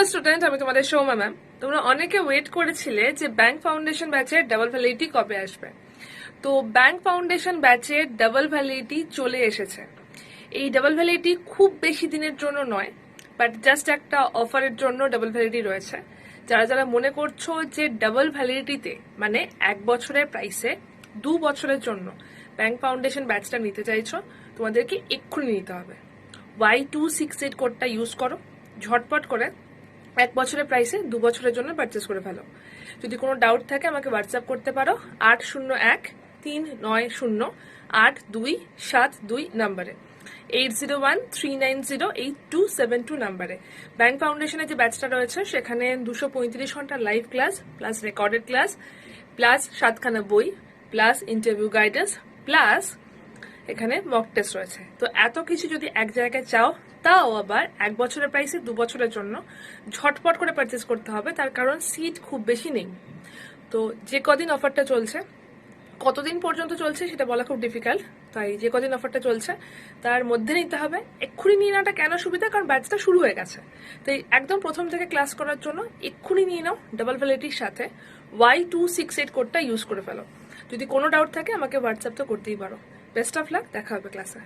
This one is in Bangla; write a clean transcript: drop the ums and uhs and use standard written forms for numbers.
হ্যালো স্টুডেন্ট, আমি তোমাদের সৌম্যা ম্যাম। তোমরা অনেকে ওয়েট করেছিলে যে ব্যাংক ফাউন্ডেশন ব্যাচের ডাবল ভ্যালিডিটি কবে আসবে। তো ব্যাংক ফাউন্ডেশন ব্যাচের ডাবল ভ্যালিডিটি চলে এসেছে। এই ডাবল ভ্যালিডিটি খুব বেশি দিনের জন্য নয়, বাট জাস্ট একটা অফারের জন্য ডাবল ভ্যালিডিটি রয়েছে। যারা যারা মনে করছো যে ডাবল ভ্যালিডিটিতে মানে 1 বছরের প্রাইসে 2 বছরের জন্য ব্যাংক ফাউন্ডেশন ব্যাচটা নিতে চাইছো, তোমাদেরকে এক্ষুনি নিতে হবে। Y268 কোডটা ইউজ করো, ঝটপট করে 1 বছরের প্রাইসে 2 বছরের জন্য পারচেস করে ফেলো। যদি কোনো ডাউট থাকে আমাকে হোয়াটসঅ্যাপ করতে পারো 801-390-8272 নাম্বারে, 8013908272 নাম্বারে। ব্যাংক ফাউন্ডেশনের যে ব্যাচটা রয়েছে সেখানে 235 ঘন্টা live class plus recorded class plus 7খানা বই প্লাস ইন্টারভিউ গাইডেন্স প্লাস এখানে মক টেস্ট রয়েছে। তো এত কিছু যদি এক জায়গায় চাও, তাও আবার 1 বছরের প্রাইসে 2 বছরের জন্য, ঝটপট করে পারচেস করতে হবে, তার কারণ সিট খুব বেশি নেই। তো যে কদিন অফারটা চলছে, কতদিন পর্যন্ত চলছে সেটা বলা খুব ডিফিকাল্ট, তাই যে কদিন অফারটা চলছে তার মধ্যে নিতে হবে। এক্ষুনি নিয়ে নেওয়াটা কেন সুবিধা, কারণ ব্যাচটা শুরু হয়ে গেছে। তাই একদম প্রথম থেকে ক্লাস করার জন্য এক্ষুনি নিয়ে নাও ডাবল ভ্যালিডিটির সাথে Y268 কোডটা ইউজ করে ফেলো। যদি কোনো ডাউট থাকে আমাকে হোয়াটসঅ্যাপ তো করতেই পারো। বেস্ট অফ লাক, দেখা হবে ক্লাসে।